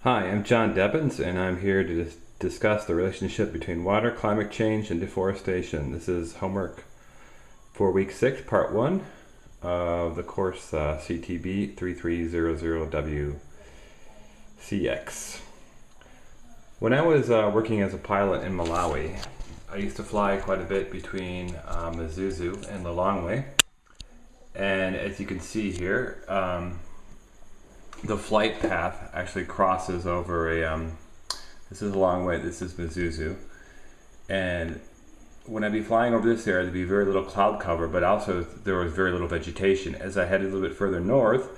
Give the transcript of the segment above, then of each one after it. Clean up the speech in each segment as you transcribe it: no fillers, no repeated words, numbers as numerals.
Hi, I'm John Debbins, and I'm here to discuss the relationship between water, climate change, and deforestation. This is homework for week 6, part 1 of the course CTB 3300WCX. When I was working as a pilot in Malawi, I used to fly quite a bit between Mzuzu and Lilongwe. And as you can see here, the flight path actually crosses over this is a long way, this is Mzuzu. And when I'd be flying over this area, there'd be very little cloud cover, but also there was very little vegetation. As I headed a little bit further north,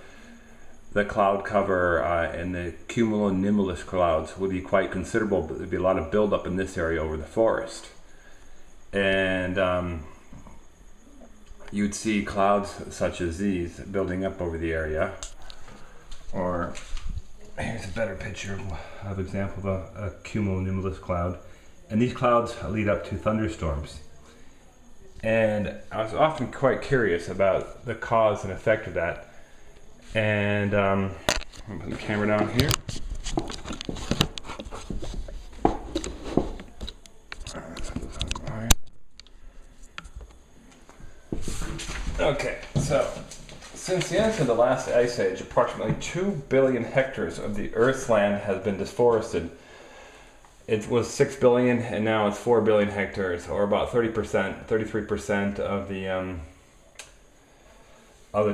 the cloud cover and the cumulonimbus clouds would be quite considerable, but there'd be a lot of buildup in this area over the forest. And you'd see clouds such as these building up over the area. Or here's a better picture of example of a cumulonimbus cloud. And these clouds lead up to thunderstorms. And I was often quite curious about the cause and effect of that. And I'm put the camera down here. Okay, so since the end of the last ice age, approximately 2 billion hectares of the Earth's land has been deforested. It was 6 billion and now it's 4 billion hectares, or about 30%, 33% of the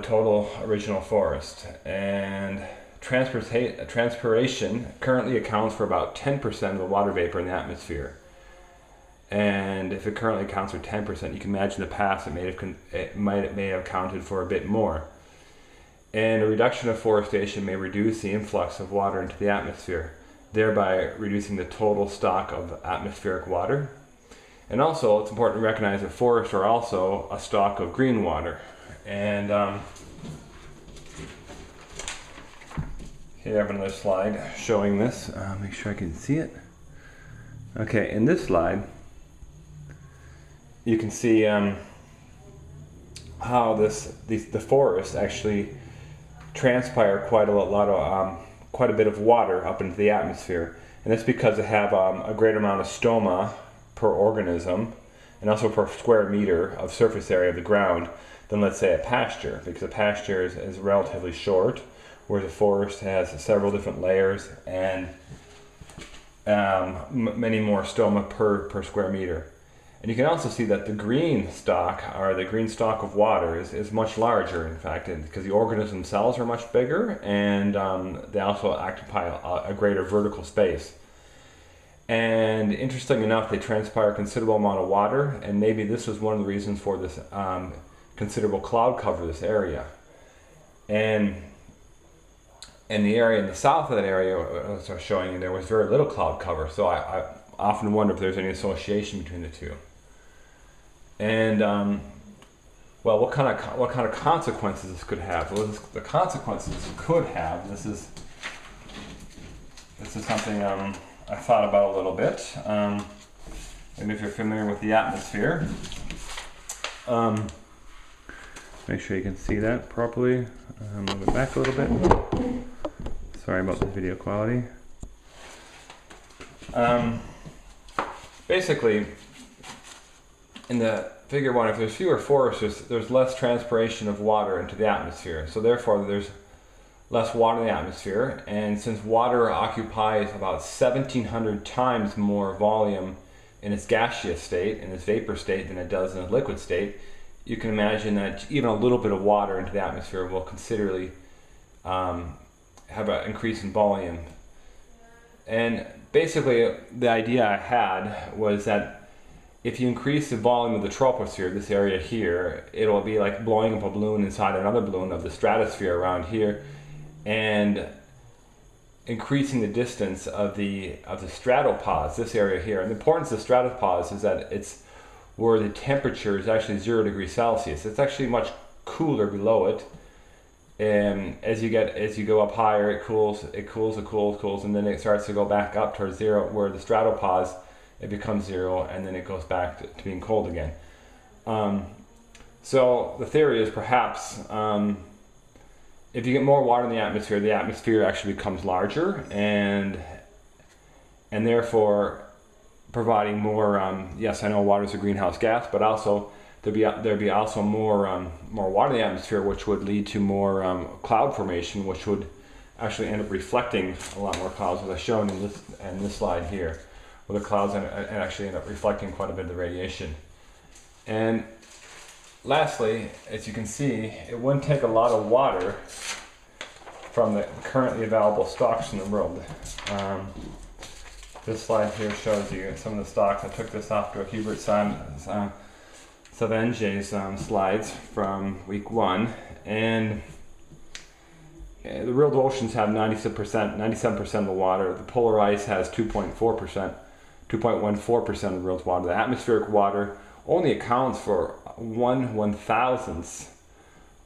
total original forest. And transpiration currently accounts for about 10% of the water vapor in the atmosphere. And if it currently accounts for 10%, you can imagine the past it may have accounted for a bit more. And a reduction of forestation may reduce the influx of water into the atmosphere, thereby reducing the total stock of atmospheric water. And also, it's important to recognize that forests are also a stock of green water. And here I have another slide showing this. Make sure I can see it. Okay, in this slide, you can see how the forests actually transpire quite a bit of water up into the atmosphere, and that's because they have a greater amount of stoma per organism and also per square meter of surface area of the ground than, let's say, a pasture, because a pasture is relatively short, whereas a forest has several different layers and many more stoma per square meter. And you can also see that the green stock, or the green stock of water, is much larger, in fact, because the organisms themselves are much bigger, and they also occupy a greater vertical space. And interesting enough, they transpire a considerable amount of water, and maybe this is one of the reasons for this considerable cloud cover this area. And in the area in the south of that area, as I was showing you, there was very little cloud cover, so I often wonder if there's any association between the two. And well, what kind of consequences this could have? Well, the consequences it could have. This is something I thought about a little bit. And if you're familiar with the atmosphere, make sure you can see that properly. Move it back a little bit. Sorry about the video quality. Basically, in the figure 1, if there's fewer forests, there's less transpiration of water into the atmosphere. So therefore, there's less water in the atmosphere. And since water occupies about 1,700 times more volume in its gaseous state, in its vapor state, than it does in a liquid state, you can imagine that even a little bit of water into the atmosphere will considerably have an increase in volume. And basically, the idea I had was that if you increase the volume of the troposphere, this area here, it'll be like blowing up a balloon inside another balloon of the stratosphere around here, and increasing the distance of the stratopods, this area here. And the importance of stratopods is that it's where the temperature is actually 0 degrees Celsius. It's actually much cooler below it. And as you go up higher, it cools, and then it starts to go back up towards 0, where the stratopods, it becomes 0, and then it goes back to being cold again. So the theory is perhaps if you get more water in the atmosphere actually becomes larger, and therefore providing more. Yes, I know water is a greenhouse gas, but also there'd be also more water in the atmosphere, which would lead to more cloud formation, which would actually end up reflecting a lot more clouds, as I've shown in this slide here, where the clouds actually end up reflecting quite a bit of the radiation. And lastly, as you can see, it wouldn't take a lot of water from the currently available stocks in the world. This slide here shows you some of the stocks. I took this off to Hubert Savenge's slides from week 1, and the world oceans have 97% of the water. The polar ice has 2.14% of the world's water. The atmospheric water only accounts for 1/1000th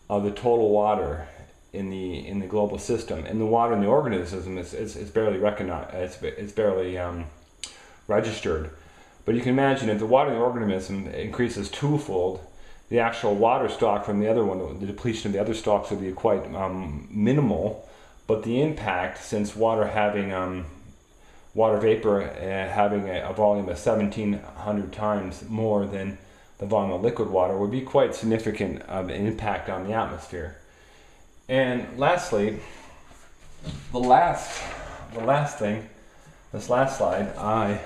of the total water in the global system, and the water in the organism is barely recognized. It's barely registered. But you can imagine if the water in the organism increases twofold, the actual water stock from the other one, the depletion of the other stocks would be quite minimal. But the impact, since water having water vapor having a volume of 1,700 times more than the volume of liquid water, would be quite significant of an impact on the atmosphere. And lastly, the last thing, this last slide, I